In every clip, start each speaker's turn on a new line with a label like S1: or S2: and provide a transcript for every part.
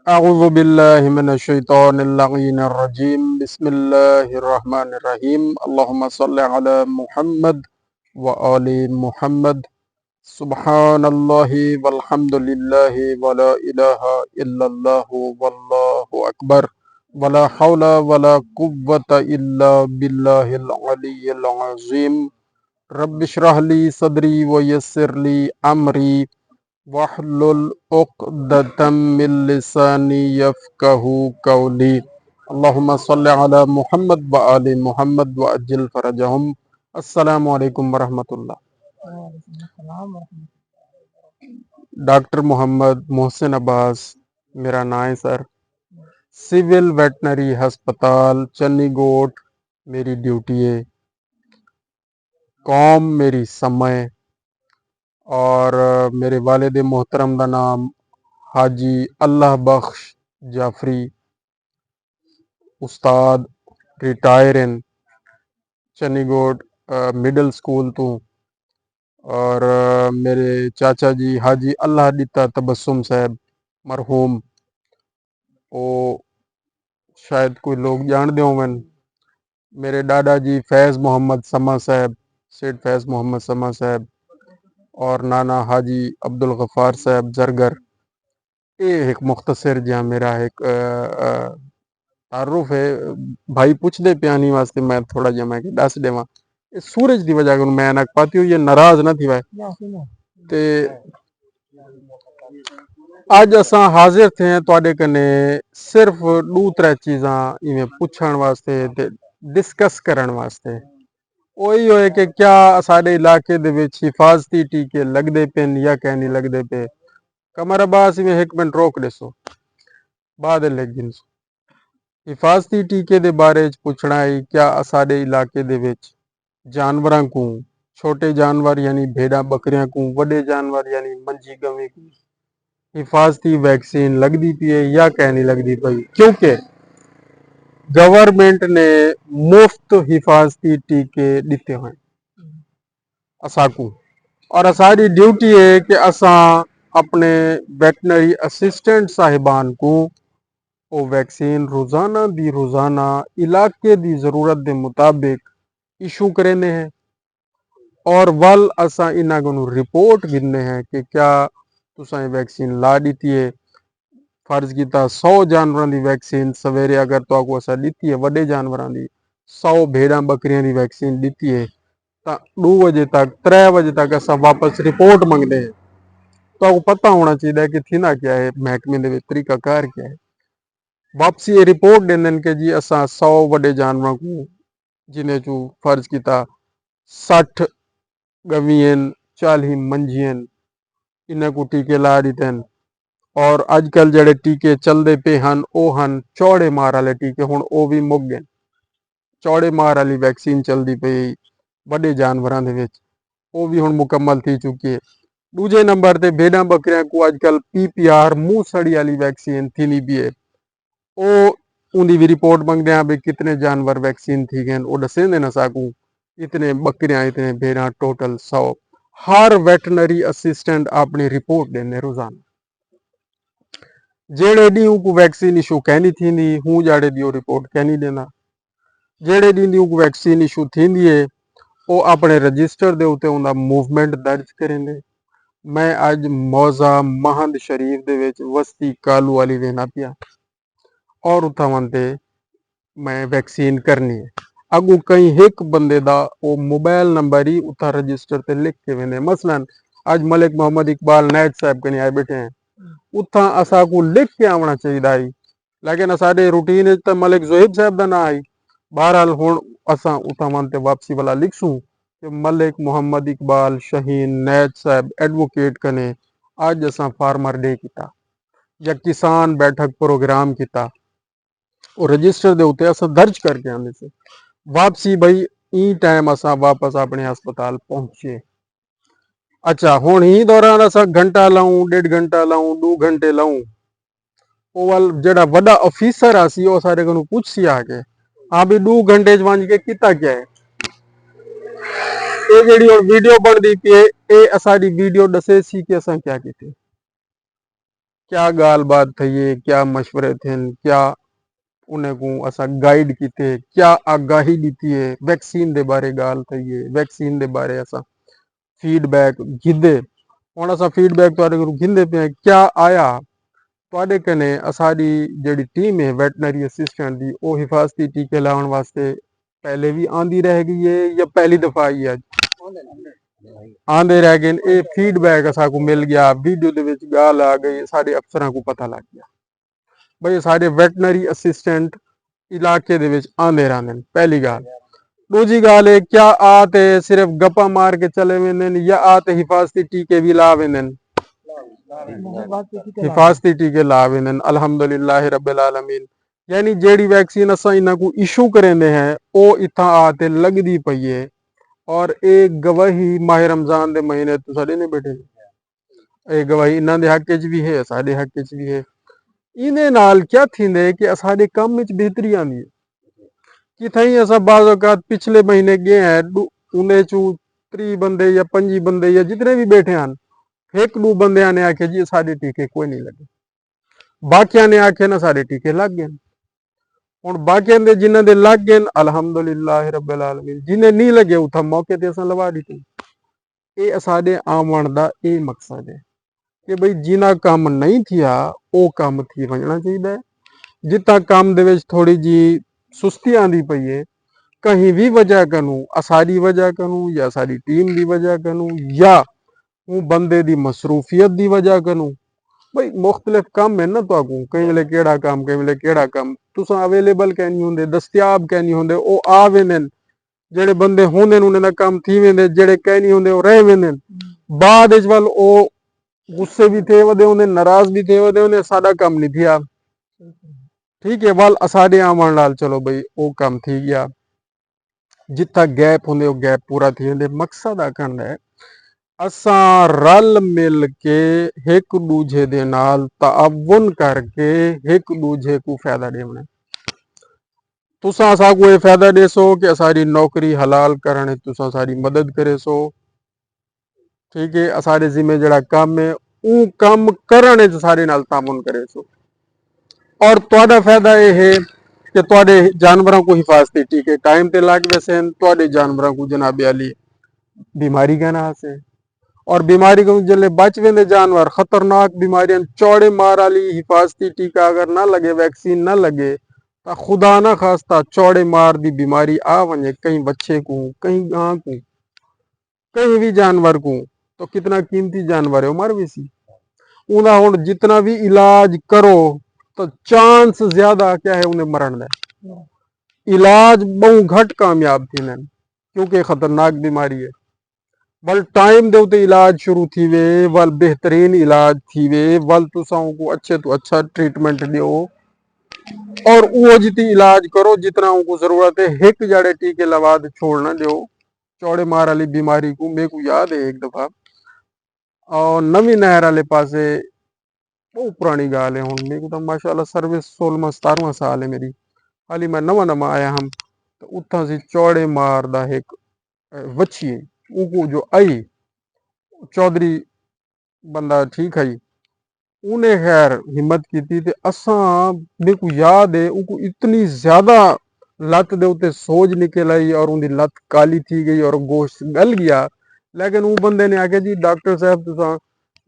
S1: أعوذ بالله من الشيطان اللعين الرجيم بسم الله الرحمن الرحيم اللهم صل على محمد وآل محمد سبحان الله والحمد لله ولا إله إلا الله والله أكبر ولا حول ولا قوة إلا بالله العلي العظيم رب اشرح لي صدري ويسر لي أمري वाहलुल उक़दतम मिन लिसानी यफ़क़हू क़ौली अल्लाहुम्मा सल्लि अला मुहम्मद व आलि मुहम्मद व अज्जिल फ़रजहुम। अस्सलामु अलैकुम व रहमतुल्लाह। डॉक्टर मोहम्मद मोहसिन अब्बास मेरा नाम है सर। सिविल वेटनरी हस्पताल चन्नीगोट मेरी ड्यूटी है। कौम मेरी समय और मेरे वालिद मोहतरम का नाम हाजी अल्लाह बख्श जाफरी उस्ताद रिटायर इन चन्नीगोट मिडल स्कूल तो। और मेरे चाचा जी हाजी अल्लाह दिता तबस्सुम साहब मरहूम, वो शायद कोई लोग जानते होवन। मेरे दादा जी फैज़ मोहम्मद समा साहब, सेठ फैज़ मोहम्मद समा साहब, और नाना हाजी अब्दुल गफ़ार साहब जरगर। ये एक मुख्तसर जहाँ मेरा एक तारुफ है। भाई पुछदे प्यानी वास्ते मैं थोड़ा जिहा मैं दस देवां। सूरज की वजह को मैं ना पाती हुई नाराज ना थी ते अज असा हाजिर थे तुहाडे कने सिर्फ दो त्रै चीज़ां इवें पुछण वास्ते ते डिस्कस करन वास्ते। वही होए कि क्या साडे इलाके दे विच हिफाजती टीके लगदे पेन या क्या नहीं लगदे पे। कमर अब्बास इवें एक मिनट रोक देसो बाद लिख गिनसो। हिफाजती टीके दे बारे च पुछना है क्या साडे इलाके दे विच जानवरां को, छोटे जानवर यानी भेड़ा बकरियां को, वड्डे जानवर यानी मंजी गवें को हिफाजती वैक्सीन लगदी पई है या क्या नहीं लगदी पई। क्योंकि गवर्नमेंट ने मुफ्त हिफाजती टीके दिते हुए असाकू, और असारी ड्यूटी है कि असा अपने वेटनरी असिस्टेंट साहिबान को वो वैक्सीन रोज़ाना दी रोज़ाना इलाके दी ज़रूरत के मुताबिक इशू करेंदे हैं। और वल असा इन्हां को रिपोर्ट गिनने हैं कि क्या तुसां ये वैक्सीन ला दी है। फर्ज किया 100 जानवरों की वैक्सीन सवेरे अगर तो आपको असा दी है, वड्डे जानवरों की 100 भेड़ा बकरियां की वैक्सीन दी है, तो 2 बजे तक 3 बजे तक असा वापस रिपोर्ट मंगते हैं। तो आपको पता होना चाहिए कि थीना क्या है, महकमे के तरीकाकार क्या है। वापसी ये रिपोर्ट देंदे कि जी असा 100 वड्डे जानवरों को जिन्हें चू फर्ज किया 60 गवियन 40 मंजियन इन्हें को टीके ला दिते हैं। और अजकल जड़े टीके चलते पे हैं वह हैं चौड़े मार वाले टीके, हुण वो भी मुक गए। चौड़े मार वाली वैक्सीन चलती पई वड्डे जानवरों दे विच, वो भी हुण मुकम्मल थी चुकी है। दूजे नंबर ते भेड़ा बकरियां को अजकल PPR मूँह सड़ी वाली वैक्सीन थीनी भी है। वो उनकी भी रिपोर्ट मंगते हैं भी कितने जानवर वैक्सीन थी गए, वो दसे देना साकू इतने बकरियां इतने भेड़ा टोटल 100। हर वेटनरी असिस्टेंट अपनी रिपोर्ट देने रोजाना। जेड़े डी को वैक्सीन इशू कहनी थी हूँ जाड़े दी रिपोर्ट कहनी देना। जेड़े डी को वैक्सीन इशू थी है वो अपने रजिस्टर के उत्ते उनका मूवमेंट दर्ज करेंगे। मैं अज मौजा महंद शरीफ दे विच वस्ती कालू वाली वेना पिया और उथा वनते मैं वैक्सीन करनी है। अगू कई एक बंदे दा वो मोबाइल नंबर ही उथा रजिस्टर ते लिख के वेंदे। मसलन अज मलिक मोहम्मद इकबाल नायब साहब कने आए बैठे हैं, उथा असा को लिख के आना चाहिए, लेकिन साडे रूटीन तो मलिक जोहिब साहब का ना आई। बहरहाल हुण असा उथा वनते वापसी वाला लिखसूँ कि मलिक मोहम्मद इकबाल शहीन नायब साहब एडवोकेट कने अज असा फार्मर डे किया या किसान बैठक प्रोग्राम किया। और रजिस्टर के उत्ते असा दर्ज करके आने से वापसी भाई ई टाइम असा वापस अपने अस्पताल पहुंचे। अच्छा हुण ही दौरान असा घंटा लाऊं, 1.5 घंटा लाऊं, 2 घंटे लाऊं, वो वाल जेड़ा वड्डा ऑफिसर आसी वो सारे को पूछसी आके हाँ भी 2 घंटे च वंज के किता क्या है। ये जेड़ी हुण वीडियो बनदी पई है ये असाडी वीडियो दसे सी कि असा क्या कीते। क्या गाल बात थी, क्या मशवरे थे, क्या उन्हें को असा गाइड किते, क्या आगाही दी है वैक्सीन दे बारे गाल थी है, वैक्सीन दे बारे असा फीडबैक गिदे हुण असा फीडबैक तुहाडे कोल गिंदे पे क्या आया तुहाडे कने असाडी जेड़ी टीम है वेटनरी असिस्टेंट दी ओ हिफाजती टीके लाउण वास्ते पहले भी आंदी रह गई है या पहली दफा आई है आंदे रह गए ये फीडबैक असा को मिल गया वीडियो दे विच गाल आ गई सारे अफसरां को पता लग गया भाई सारे वेटनरी असिस्टेंट इलाके दे विच आंदे रहंदे ने पहली गाल दूजी गाल है क्या आते सिर्फ गप्पा मार के चले वेंदे ने या आते हिफाजती टीके भी ला वेंदे ने हिफाजती टीके ला वेंदे ने अल्हम्दुलिल्लाह रब्बिल आलमीन यानी जेड़ी वैक्सीन असा इन्हां को इशू करेंदे हैं ओ इत्थां आते लगदी पई है और एक गवाही माह रमजान दे महीने तो साडे ने बैठे एक गवाही इन्हां दे हक च भी है साडे हक च भी है इहदे नाल क्या थींदे कि असाडे कम विच बेहतरी आंदी है कि थई असा बाज़ औकात पिछले महीने गए हैं उन्हें चू 30 बंदे या 25 बंदे या जितने भी बैठे हैं एक दो बंदे ने आखे जी साडे टीके कोई नहीं लगे बाकिया ने आखे ना साडे टीके लग गए हुण बाकियां दे जिन्हां दे लग गए अल्हम्दुलिल्लाह रब्बिल आलमीन जिन्हें नहीं लगे उथा मौके ते असां लवा दित्ते ये असाडे आवन दा ये मकसद है कि भाई जिन्हां काम नहीं थिया ओ काम थी वञना चाहिए जिथा काम दे विच थोड़ी जी सुस्ती आंदी पई है कहीं भी वजह कनू असाडी वजह कनू या असाडी टीम दी वजह कनू या वो बंदे दी मसरूफियत दी वजह कनू भाई मुख्तलिफ काम है ना तो कई वेले केड़ा काम कई वेले केड़ा काम तुसां अवेलेबल कै नहीं होंदे दस्तयाब कै नहीं होंदे ओ आ वेंदे न जेड़े बंदे होंदे न उन्हां दा काम थी वेंदे जेड़े कै नहीं होंदे ओ रह वेंदे न बाद इच वल ओ गुस्से भी थे वदे होंदे नाराज भी थे वदे होंदे साडा काम नहीं थिया ठीक है वल असाडे आवन नाल चलो भाई ओ काम थी गया जिथा गैप होंदे ओ गैप पूरा थी वेंदे मकसद आखण दा असां रल मिल के एक दूजे दे नाल ताअवुन करके एक दूजे को फायदा देवना तुसां असां को ये फायदा देसो कि असारी नौकरी हलाल करने तुसां सारी मदद करे सो ठीक है असारे जिम्मे जड़ा काम है ऊ काम करने च सारे नाल तामुन करे सो और तुहाडा फायदा ये है कि तुहाडे जानवरों को हिफाजती टीके टाइम ते लग वैसे तुहाडे जानवरों को जनाब अली बीमारी का ना से और बीमारी को जल्ले बच वेंदे जानवर खतरनाक बीमारियां चौड़े मार वाली हिफाजती टीका अगर ना लगे वैक्सीन ना लगे तो खुदा ना खास्ता चौड़े मार दी बीमारी आ वने कहीं बच्चे को कहीं गां को कहीं भी जानवर को तो कितना कीमती जानवर है वो मर भी सी उन्हें हुण जितना भी इलाज करो तो चांस ज्यादा क्या है उन्हें मरण दा इलाज बहु घट कामयाब थी क्योंकि खतरनाक बीमारी है वल टाइम दे उते इलाज शुरू थी वे वल बेहतरीन इलाज थी वे वल तुसां को अच्छे तो अच्छा ट्रीटमेंट दियो और वो जितनी इलाज करो जितना उनको जरूरत है एक जड़े टीके लगा दे छोड़ ना दियो चौड़े मार वाली बीमारी को मेरे को याद है एक दफा और नवी नहर वाले पासे बहुत पुरानी गाल है हुण मेरे को तो माशाल्लाह सर्विस 16वां 17वां साल है मेरी हाली मैं नवा नवा आया हम तो उथा से चौड़े मार दा एक वच्छी उनको जो आई चौधरी बंदा ठीक है उन्हें खैर हिम्मत की थी ते असां मेरे को याद है उनको इतनी ज्यादा लत दे उते सोज निकल आई और उनकी लत काली थी गई और गोश्त गल गया लेकिन वो बंदे ने आके जी डॉक्टर साहब तुसा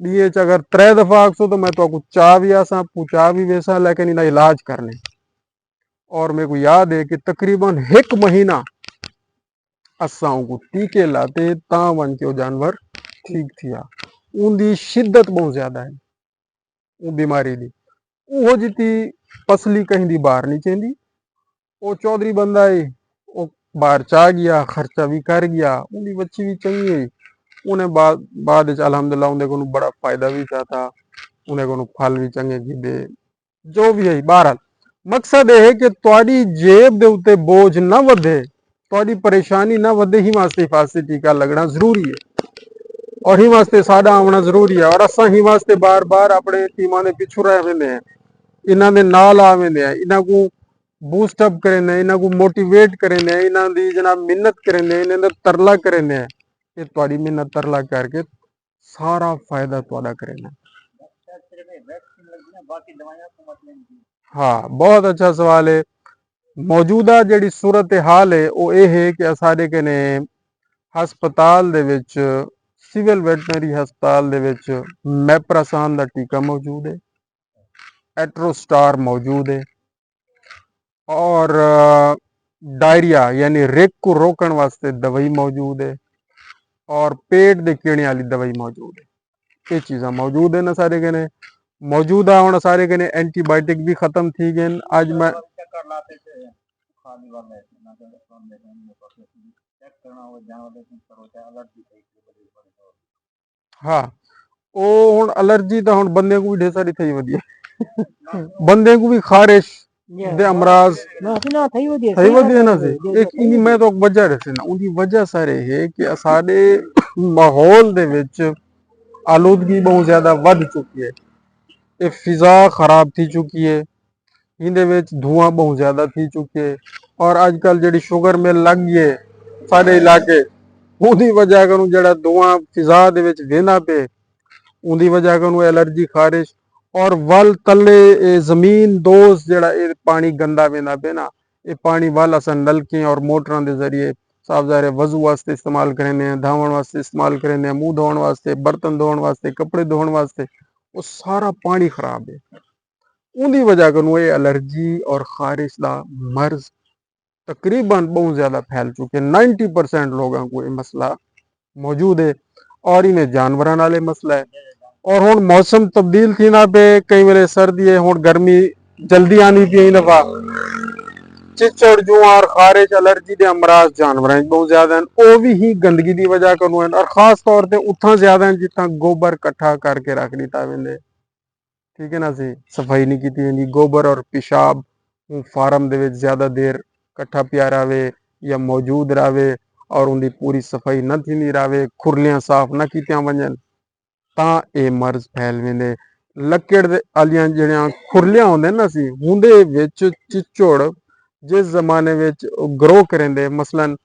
S1: दिए च अगर 3 दफा आखसो तो मैं तो चा भी आसा पूछा भी वैसा लेकिन इन्हें इलाज करने और मेरे को याद है कि तकरीबन 1 महीना असां को टीके लाते ता वन के जानवर ठीक थिया उनकी शिद्दत बहुत ज्यादा है वो बीमारी दी वो जिती पसली कहीं दी बाहर नहीं चाहिए वो चौधरी बंदा है वो बाहर चा गया खर्चा भी कर गया उनकी बच्ची भी चंगी है उन्हें बाद अल्हम्दुलिल्लाह उन्हें को बड़ा फायदा भी चाहता उन्हें को फल भी चंगे गिदे जो भी है बहरहाल मकसद यह है कि तुहाडी जेब दे उत्ते बोझ ना वधे तुहाडी परेशानी ना वधे ही वास्ते हिफाजती टीका लगना जरूरी है और ही वास्ते साडा आना जरूरी है और असा ही वास्ते बार बार अपने टीमां दे पिछू रह वेंदे हैं इन्हां दे नाल आ वेंदे हैं इन्हां को बूस्ट अप करेंदे इन्हां को मोटिवेट करेंदे इन्हां दी जनाब मिन्नत करेंदे इन्हां दा तरला करेंदे ये तुहाडी मिन्नत तरला करके सारा फायदा तुहाडा करेंदे हाँ, बहुत अच्छा सवाल है। मौजूदा ਜਿਹੜੀ सूरत हाल है वो ये है कि ਸਾਡੇ ਕਨੇ ਹਸਪਤਾਲ ਦੇ ਵਿੱਚ ਸਿਵਲ ਵੈਟਰਨਰੀ ਹਸਪਤਾਲ ਦੇ ਵਿੱਚ ਮੈਪਰਾਸਾਨ ਦਾ ਟੀਕਾ ਮੌਜੂਦ ਹੈ, एट्रोस्टार मौजूद है और डायरिया यानी रेक को रोकने वास्ते दवाई मौजूद है और पेट दे कीड़े वाली दवाई मौजूद है। ये चीज़ा मौजूद है ना सारे कने मौजूदा होना सारे कने एंटीबायोटिक भी खत्म थी गए। आज मैं हाँ वो हुण एलर्जी तो हुण बंदे को भी ढेर सारी थी वधी बंदे को भी खारिश दे अमराज थई वधी ना से एक इनी मैं तो वजह दसे ना उनकी वजह सारे है कि साडे माहौल दे विच आलूदगी बहुत ज्यादा वध चुकी है, ये फिजा खराब थी चुकी है, इहदे विच धुआं बहुत ज्यादा थी चुके है और आजकल जिहड़ी शुगर मिल लग गई है साडे इलाके उहदी वजह करू जिहड़ा धुआं फिजा दे विच वेंदा पे उहदी वजह करू एलर्जी खारिश और वल तले जमीन दोस्त जिहड़ा ये पानी गंदा वेंदा पे ना ये पानी वल असां नलके और मोटरां दे जरिए साफ ज़ाहिर है वजू वास्ते इस्तेमाल करेंदे हैं, धावण वास्ते इस्तेमाल करेंदे हैं, मुंह धोने वास्ते, बर्तन धोने वास्ते, कपड़े धोने वास्ते, वो सारा पानी खराब है। उनकी वजह करू ये एलर्जी और खारिश का मर्ज तकरीबन बहुत ज़्यादा फैल चुके 90% लोगों को ये मसला मौजूद है और इन्हें जानवरों नाले मसला है। और हुण मौसम तब्दील थी ना पे कई वेले सर्दी है हुण गर्मी जल्दी आनी पई दफा चिचड़ जुआं और खारिश एलर्जी के अमराज जानवरों बहुत ज्यादा हैं वो भी ही गंदगी की वजह करू हैं और खास तौर पर उथा ज्यादा हैं जिथा गोबर कट्ठा करके रख दिता वेंदे, ठीक है ना सी सफाई नहीं की वेंदी गोबर और पेशाब फार्म दे विच ज्यादा देर कट्ठा पिया रहे या मौजूद रहे और उनकी पूरी सफाई न थी रहे खुरलियां साफ न कीतियां वंजन तां ये मर्ज फैल वेंदे। लकड़ वालियां जिहड़ियां खुरलियां होंदे ना सी उहदे विच चिचड़ जिस जमाने विच ग्रो करेंदे मसलन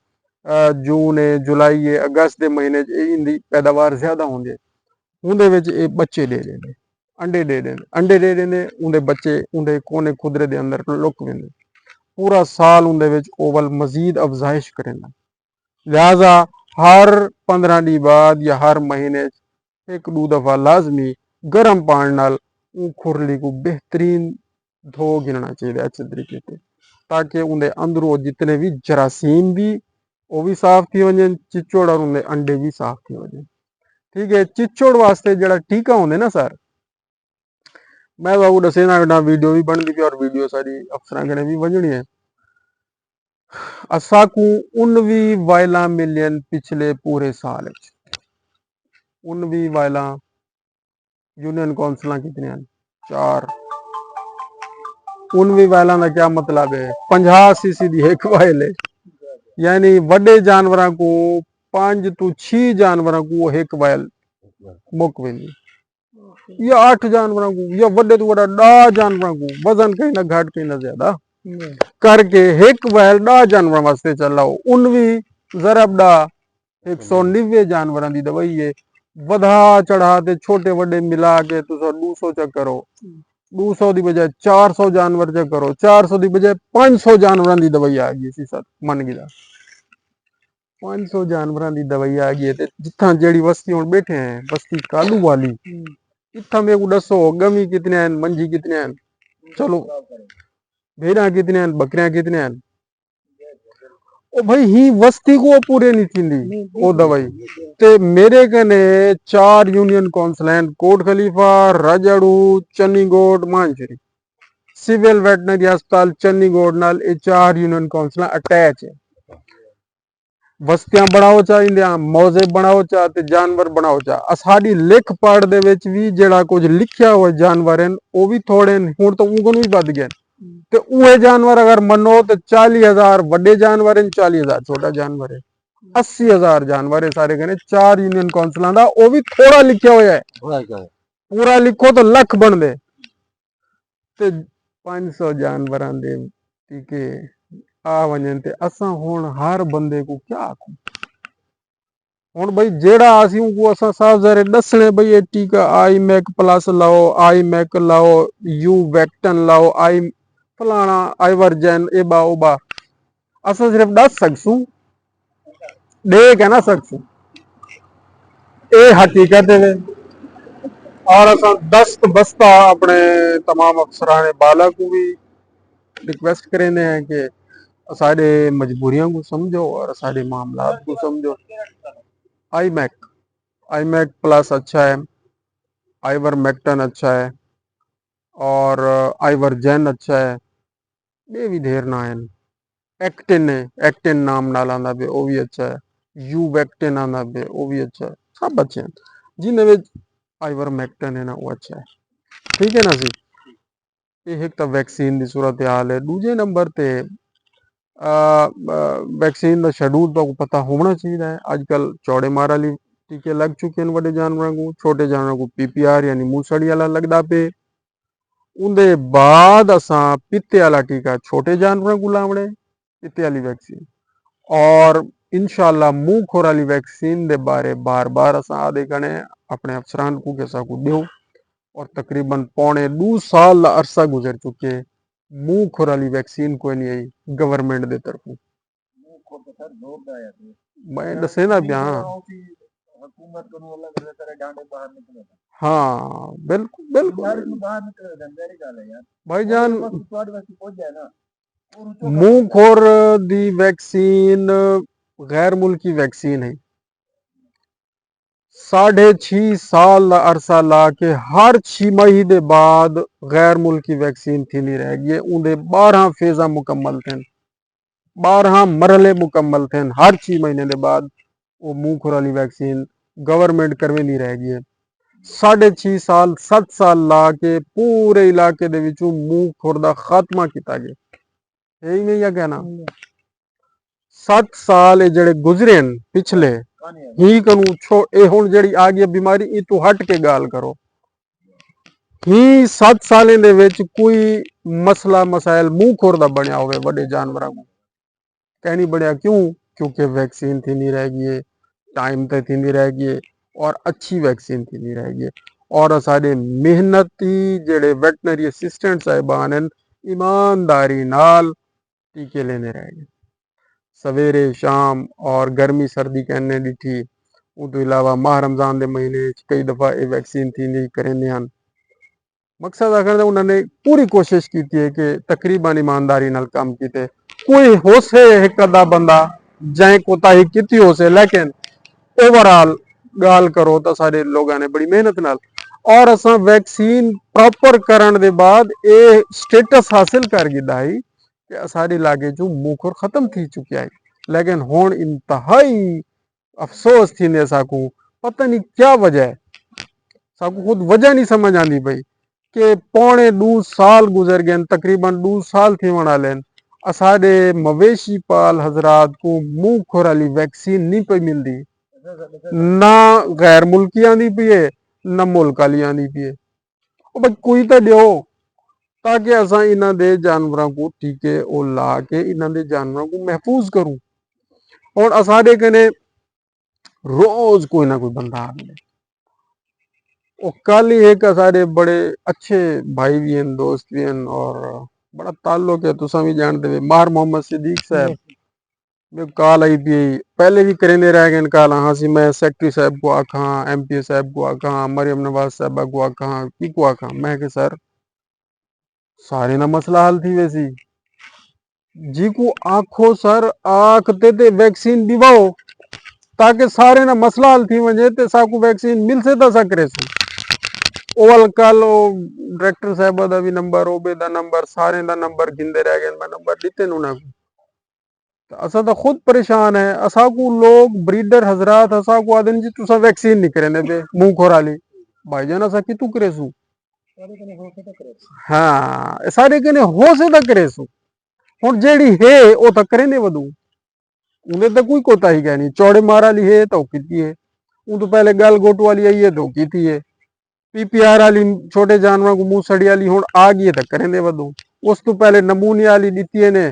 S1: जून है जुलाई है अगस्त के महीने इनकी पैदावार ज्यादा होंदी है उहदे विच ये बच्चे दे देंदे अंडे दे देंदे उहदे बच्चे उहदे कोने खुदरे दे अंदर लुक वेंदे पूरा साल उहदे विच ओवल मजीद अफजाइश करेंदा लिहाजा हर 15 दी बाद या हर महीने एक दो दफा लाजमी गर्म पानी नाल खुरली को बेहतरीन धो गिनना चाहिए अच्छे तरीके से ताकि उनके अंदरों जितने भी जरासीम भी वो भी साफ थी वजन चिचड़ और उनके अंडे भी साफ थी वजन, ठीक है। चिचड़ वास्ते जरा टीका होंगे ना सर मैं तो दसे ना वीडियो भी बनती पी और वीडियो सारी अफसर कने भी वजनी है असाकू 19 वायला मिलियन पिछले पूरे साल 19 वायला यूनियन कौंसिल कितने हैं 4 19 वायलों का क्या मतलब है 50 सीसी दी एक वायल है यानी वड्डे जानवरों को 5 तो 6 जानवरों को एक वायल मुक वेंदी या 8 जानवरों को या वड्डे तो वड्डा 10 जानवरों को वजन कहीं ना घट कहीं ना ज्यादा करके एक वायल 10 जानवरों वास्ते चलाओ 19 जरब 190 जानवरों की दवाई है वधा चढ़ा ते छोटे वड्डे मिला के तुस 200 चेक करो 200 की बजाय 400 जानवर चेक करो 400 की बजाय 500 जानवरों की दवाई आ गई सी सर मन गया 500 जानवरों की दवाई आ गई है जिथा जेड़ी बस्ती हुण बैठे हैं बस्ती कालू वाली इतना मेरे को दसो गमी कितने हैं मंजी कितने हैं चलो भेड़ा कितने हैं बकरियां कितने हैं ओ भाई ही वस्ती को पूरे नहीं थी वो दवाई ते मेरे कने 4 यूनियन कौंसिल हैं कोट खलीफा राजाड़ू चन्नीगोड मानचरी सिविल वेटनरी अस्पताल चन्नीगोड नाल ये 4 यूनियन कौंसिल अटैच है बस्तियां बनाओ चा इंदियां मौजे बनाओ चा ते जानवर बनाओ चा साडी लिख पढ़ दे विच भी जेड़ा कुछ लिखिया हुआ जानवर हैं वो भी थोड़े हुण तो उंगन भी बद गए ते उहे जानवर अगर मनो तो 40,000 वड्डे जानवर हैं 40,000 छोटा जानवर है 80,000 जानवर है सारे कने 4 यूनियन कौंसिलों का वो भी थोड़ा लिखिया हुआ है पूरा लिखो तो लख बन दे ते 500 जानवरां दे टीके आ वजन ते असा हुण हर बंदे को क्या आखूं ਹੁਣ ਬਈ ਜਿਹੜਾ ਅਸੀਂ ਉਹ ਅਸਾਂ ਸਾਫ ਜ਼ਾਰੇ ਦੱਸਣੇ ਬਈ ਇਹ ਟੀਕਾ आई मैक प्लस लाओ, आई मैक लाओ, यू वैक्टन लाओ, आई फलाना आई वर्जन ए बा ओ बा असां सिर्फ दस सकसूं, दे कह ना सकसूं। ये हकीकत है। और असां दस्त बस्ता अपने तमाम अफसरान बाला को भी रिक्वेस्ट करेंगे हैं कि सारे मजबूरियों को समझो और सारे मामला को समझो। आई मैक प्लस अच्छा है, आईवर मैक्टन अच्छा है और आईवर जैन अच्छा है, ये भी ढेर ना है। एक्टिन है, एक्टिन नाम नाल आंदा पे वो भी अच्छा है, यू वैक्टिन आंदा पे वो भी अच्छा है, सब अच्छे हैं। जिन्हें विच आईवर मैक्टन है ना वो अच्छा है, ठीक है ना जी। ये एक तो वैक्सीन की सूरत हाल है। दूजे नंबर ते वैक्सीन का शेड्यूल तो पता होना चाहिए है। अजकल चौड़े मार वाली टीके लग चुके हैं बड़े जानवरों को, छोटे जानवरों को पीपीआर यानी मूसड़ी वाला लगता पे। उनके बाद असां पित्ते वाला टीका छोटे जानवरों को लावणे, पित्ते वाली वैक्सीन, और इंशाल्लाह मुंह खोर वाली वैक्सीन के बारे बार बार असां आदे कने अपने अफसरान को के को दो। और तकरीबन 2.25 साल अरसा गुजर चुके, मुंह खुर वाली वैक्सीन कोई नहीं आई गवर्नमेंट के तरफों। मैं दसे ना पिया हाँ बिल्कुल बिल्कुल भाईजान। मुंह खोर दी वैक्सीन गैर मुल्की वैक्सीन है। 6.5 साल का अरसा ला के हर 6 मही के बाद गैर मुल्की वैक्सीन थी नहीं रह गई। उनके 12 फेजा मुकम्मल थे, 12 मरहले मुकम्मल थे। हर 6 महीने के बाद वो मुंह खुर वाली वैक्सीन गवर्नमेंट करवे नहीं रह गई है। 6.5 साल 7 साल ला के पूरे इलाके दे विचों मुंह खुर दा खात्मा किया गया। यही नहीं है कहना। 7 साल जड़े गुजरे पिछले ही कनू ए हुण जड़ी आ गई बीमारी ई तू हट के गाल करो ही 7 सालें दे विच कोई मसला मसाइल मुंह खुर दा बनया होवे बड़े जानवरां को कह नहीं बनया। क्यों? क्योंकि वैक्सीन थी नहीं रह गई, टाइम ते थी नहीं रह गई और अच्छी वैक्सीन थी नहीं रह गई। और सारे मेहनती जड़े वेटनरी असिस्टेंट साहिबान हैं ईमानदारी नाल टीके लेने रह गए सवेरे शाम। और गर्मी सर्दी कहने दी थी। उस तो इलावा माह रमजान के महीने कई दफ़ा ये वैक्सीन थी नहीं करेंगे हैं। मकसद आखिर उन्होंने पूरी कोशिश की है कि तकरीबन ईमानदारी नाल काम किए। कोई हो से एक अद्धा बंदा जै कोताही की हो से, लेकिन ओवरऑल गाल करो तो सारे लोगों ने बड़ी मेहनत नाल और असा वैक्सीन प्रॉपर करने के बाद ये स्टेटस हासिल कर गिदा है कि सारे इलाके चो मुंह खुर खत्म थी चुकी है। लेकिन हुण इंतहाई अफसोस थी साकू, पता नहीं क्या वजह है, साकू खुद वजह नहीं समझ आती भाई कि 2.25 साल गुजर गए, तकरीबन 2 साल थी वना लेन असारे मवेशी पाल हजरात को मुंह खुर वाली वैक्सीन नहीं पे मिलती। ना गैर मुल्की आंदी पी है ना मुल्क वाली आंदी पी है। भाई कोई तो दो ताकि असा इन्हों के जानवरों को टीके वो ला के इन्हों के जानवरों को महफूज करूं। और असारे कने रोज कोई ना कोई बंदा आ मिले। वो कल ही एक सारे बड़े अच्छे भाई भी हैं, दोस्त भी हैं और बड़ा ताल्लुक है, तुसा भी जानते हो मार मोहम्मद सिद्दीक साहब। मैं कॉल आई थी पहले भी करेंदे रह गए कॉल। हाँ सी मैं सेक्रेटरी साहब को आखा, MP साहब को आखा, मरियम नवाज साहब को आखा, की को आखा। मैं कि सर सारे ना मसला हल थी वैसी जी को आखो सर आखते ते वैक्सीन दिवाओ ताकि सारे ना मसला हल थी वजे ते साकू वैक्सीन मिल से ता करे सू। ओवल कल डायरेक्टर साहब का भी नंबर, ओबे का नंबर, सारे का नंबर गिनते रह गए। मैं नंबर दिते उन्होंने को। असा तो खुद परेशान है। असा को लोग ब्रीडर हजरात असा को आदन जी तुसा वैक्सीन नहीं करेंदे पे मुंह खोर वाली। भाईजान असा कितू करे सू? हाँ सारे कने हो से तो करे सू। हुण जेड़ी है वो तो करेंदे वधू, उन्हें तो कोई कोताही कह नहीं। चौड़े मार वाली है तो की है, उन तो पहले गल गोट वाली आई है तो की है। PPR वाली छोटे जानवरों को मुंह सड़ी वाली हुण आ गई है तो करेंदे वधू। उस तो पहले नमूने वाली दी है ने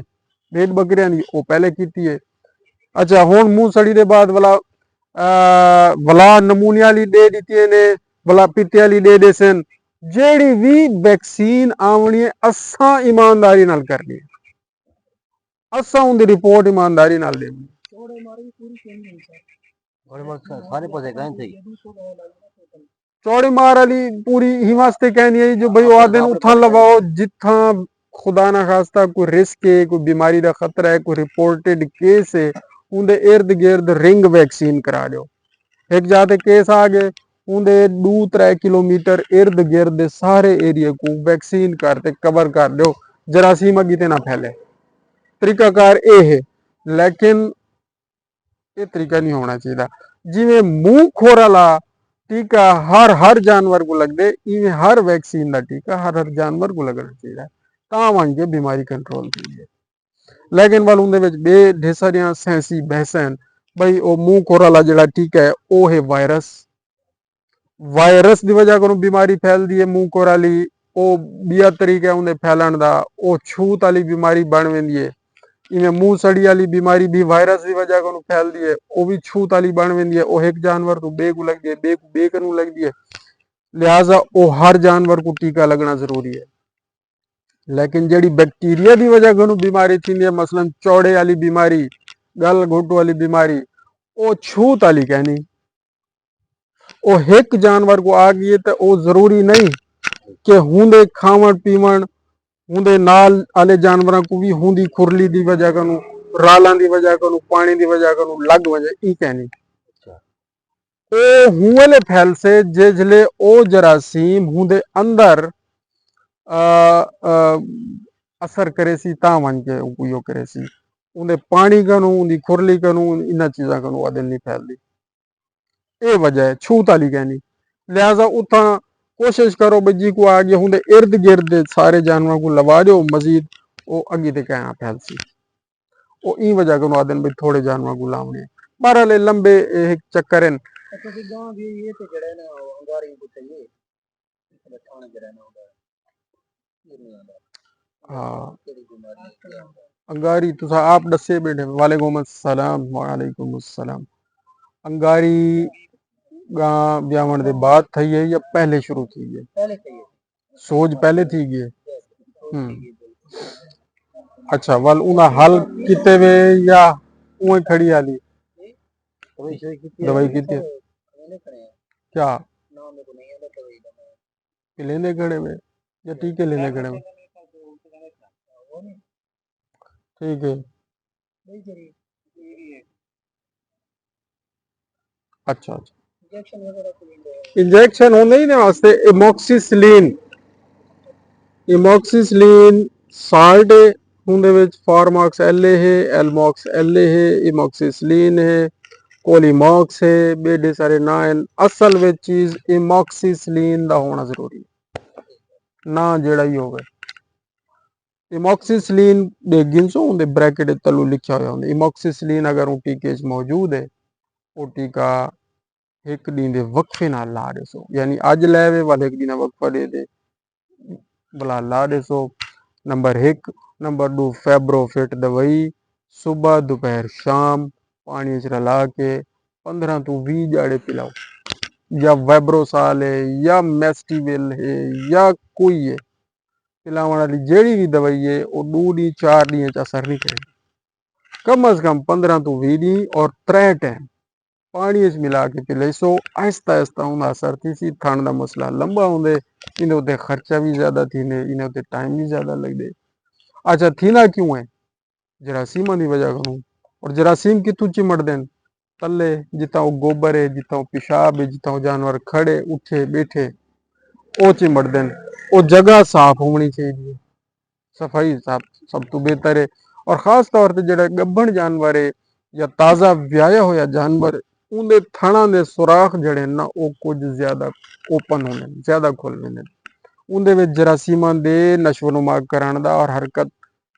S1: भेड़ बकरियां की वो पहले की है। अच्छा हुण मुंह सड़ी के बाद वाला भला नमूने वाली दे दी ने, भला पिते वाली दे दे सन। जेड़ी भी वैक्सीन आवनी है असा ईमानदारी नाल करनी है, असा उनकी रिपोर्ट ईमानदारी नाल देनी। चौड़ी मार वाली पूरी ही वास्ते कहनी है जो भाई वो आदमी उथा लवाओ जिथा खुदा ना खास्ता कोई रिस्क है, कोई बीमारी का खतरा है, कोई रिपोर्टेड केस है, उनके इर्द गिर्द रिंग वैक्सीन करा दो। एक जाते केस आ गए उनके 2-3 किलोमीटर इर्द गिर्द सारे एरिया को वैक्सीन करते कवर कर दो, जरासीम अगी ना फैले। तरीकाकार ये है, लेकिन ये तरीका नहीं होना चाहिए। जिमें मुंह खोर वाला टीका हर जानवर को लग दे, इवें हर वैक्सीन का टीका हर जानवर को लगना चाहिए, तां वन के बीमारी कंट्रोल होती है। लेकिन वाल उनके बे ढेर सारिया सैंसी बहसन भाई वो मुंह खोर वाला जो टीका है वह है वायरस। वायरस की वजह को बीमारी फैलती है मुंह खोर वाली, वो बिया तरीका उन्हें फैलन का, वो छूत वाली बीमारी बन वेंदी है। इवें मुंह सड़ी वाली बीमारी भी वायरस की वजह को फैलती है, वो भी छूत वाली बन वेंदी है। वो एक जानवर तो बे को लगती है, बे को बे कनू लगती है, लिहाजा वो हर जानवर को टीका लगना जरूरी है। लेकिन जेड़ी बैक्टीरिया की वजह को बीमारी थी है, मसलन चौड़े वाली बीमारी, गल घुट वाली बीमारी, वो छूत वाली कहनी, वो एक जानवर को आ गई है तो वो जरूरी नहीं कि हुंदे खावन पीवन हुंदे नाल आले जानवरों को भी हुंदी खुरली की वजह को, रालां की वजह को, पानी की वजह को लग वजे ई कहनी। ओ हुएले फैल से जिसले ओ जरासीम हुंदे अंदर असर करे सी ता वन के उपयोग करे सी, उनके पानी कनू उनकी खुरली कनू इन चीज़ों कनू आदि नहीं फैलती। ये वजह है छूत वाली कहनी। लिहाजा उतना कोशिश करो भाई जी को आ गया होंगे इर्द गिर्द सारे जानवरों को लवा दो, मजीद वो अगी ते कहना फैलसी। वो ई वजह को आदन भाई थोड़े जानवरों को लावने बहरहाल लंबे एक चक्कर हैं। हाँ अंगारी तो आप दसे बैठे। वालेकुम अस्सलाम। वालेकुम अस्सलाम। अंगारी ब्यावन दे बाद थी है या पहले शुरू थी है? सोच पहले थी गई है। अच्छा वाल उना हल किते वे या उए खड़ी आली दवाई की क्या लेने खड़े में या टीके लेने खड़े में? ठीक है। अच्छा अच्छा इंजेक्शन होंगे ही वास्ते इमोक्सिसिलिन, इमोक्सिसिलिन साल्ट है उनदे विच फॉर्मॉक्स एल है, एलमॉक्स एल है, इमोक्सिसिलिन है, कोलीमॉक्स है, बेडे सारे ना हैं। असल में चीज इमोक्सिसिलिन का होना जरूरी है, ना जेड़ा ही होवे। इमोक्सिसिलिन दे गिनसो उनदे ब्रैकेट तलू लिखा हुआ होंगे। इमोक्सिसिलिन अगर वो टीके मौजूद है वो टीका एक दिन के वक्फे नाल ला देसो, यानी अज लैवे वाले एक दिन वक्फा दे दे भला ला देसो। नंबर 1। नंबर 2 फैब्रोफिट दवाई सुबह दोपहर शाम पानी च रला के 15 तो 20 जाड़े पिलाओ, या वैब्रोसाल है या मेस्टिविल है या कोई है पिलावन वाली जेड़ी भी दवाई है वो 2 दी 4 दी असर नहीं करेगी। कम अज कम 15 तो 20 दी और 3 टाइम पानी मिला के पिले सो आहिस्ता आहिस्ता उनका असर थी सी। ठंड का मसला लंबा होंगे इन उत्ते खर्चा भी ज्यादा थी ने, इन उत्ते टाइम भी ज्यादा लगते। अच्छा थीना क्यों है? जरासीम की वजह करूँ। और जरासीम कितों चिमड़ देन तले जितना वो गोबर है, जितना वो पेशाब है, जितना वो जानवर खड़े उठे बैठे वो चिमड़ देन। वो जगह साफ होनी चाहिए, सफाई साफ सब तो बेहतर है। और खास तौर पर जो गब्भण जानवर है या ताज़ा व्याया होया जानवर उनके थणा के सुराख जड़े ना वो कुछ ज्यादा ओपन होने, ज्यादा खुलने ने उनके विच जरासीमां दे नशोनुमा करन दा और हरकत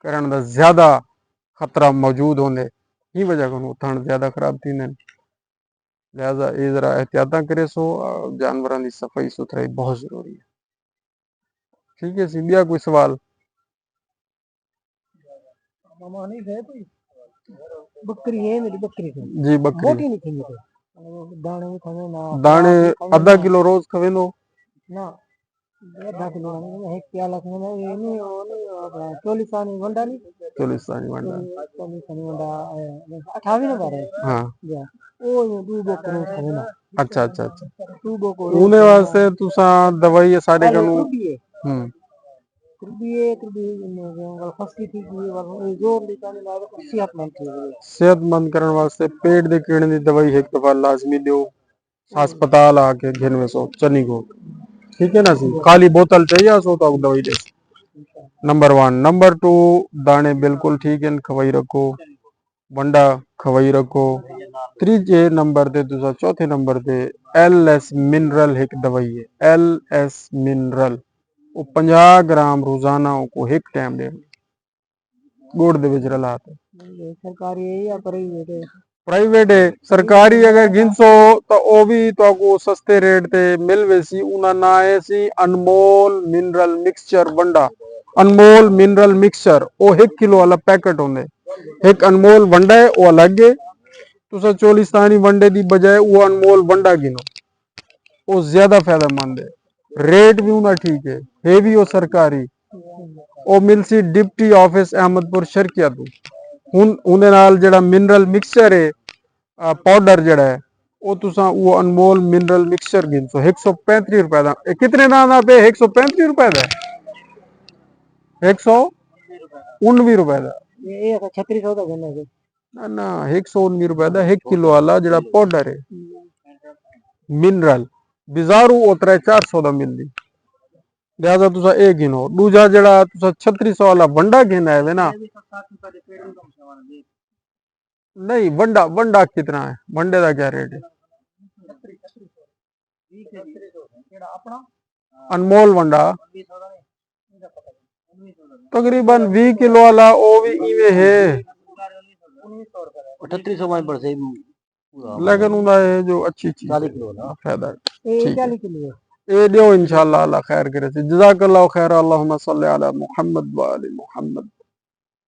S1: करन दा ज्यादा खतरा मौजूद होने ही वजह को थण ज्यादा खराब थी ने। लिहाजा ये जरा एहतियात करे सो जानवरों की सफाई सुथराई बहुत जरूरी है। ठीक है सी बिया कोई सवाल?
S2: बकरी है मेरी, बकरी
S1: जी बकरी
S2: नहीं थी। दाने भी खवे ना
S1: दाने आधा किलो रोज खवेंदो
S2: ना आधा किलो एक प्याला खवे ये नहीं वो नहीं अपना चोलिसानी वंडा नहीं
S1: चोलिस्तानी वंडा
S2: चोलिसानी वंडा 28 ना बारे
S1: हाँ
S2: जा वो दू बोक रोज खवे ना
S1: अच्छा अच्छा अच्छा
S2: दू बोक
S1: उने वास्ते तुसा दवाई साडे कनु सेहतमंद करने वास्ते पेट दे कीड़े दी दवाई एक दफा लाजमी दो अस्पताल आके घिनवे सो चनी को ठीक है ना सी काली बोतल चाहिए सो तो दवाई दे नंबर 1 नंबर 2 दाने बिल्कुल ठीक है खवाई रखो वंडा खवाई रखो त्रीजे नंबर ते तुसा चौथे नंबर ते LS मिनरल एक दवाई है LS मिनरल वो 50 ग्राम रोजाना को एक टाइम दे गुड़ दे विच रला के
S2: सरकारी है या
S1: प्राइवेट है सरकारी अगर गिनसो तो वो भी तो को सस्ते रेट ते मिल वेसी उना ना है सी अनमोल मिनरल मिक्सचर वंडा अनमोल मिनरल मिक्सचर वो 1 किलो वाला पैकेट होंदे एक अनमोल वंडा है वो अलग है तुसा चोलिस्तानी वंडे दी बजाय वो अनमोल वंडा गिनो वो ज्यादा फायदेमंद है रेट भी उना ठीक है भी वो सरकारी वो मिलसी डिप्टी ऑफिस अहमदपुर शर्किया तो उनदे नाल जेड़ा मिनरल मिक्सचर है पाउडर जेड़ा है वो तुसा वो अनमोल मिनरल मिक्सचर गिनसो 135 रुपए दा कितने दा पे 135 रुपए दा 119 रुपए दा
S2: ये 3600 का गिनने से
S1: ना ना 119 रुपए दा 1 किलो वाला जेड़ा पाउडर है मिनरल बाजारू उतरा 400 दा मिलदी लिहाजा तुसा एक गिनो दूजा जेड़ा तुसा 3600 वाला वंडा गिना है ना नहीं वंडा वंडा कितना है वंडे का क्या रेट है अनमोल वंडा तकरीबन 20 किलो वाला वो भी इवे है
S2: 3800 में पड़ से
S1: लेकिन उनका है जो अच्छी चीज
S2: 40 किलो
S1: फायदा
S2: ये 40 किलो
S1: ये दियो इंशाल्लाह अल्लाह खैर करे जज़ाकल्लाहु खैर अल्लाहुम्मा सल्ली अला मुहम्मद व आलि मुहम्मद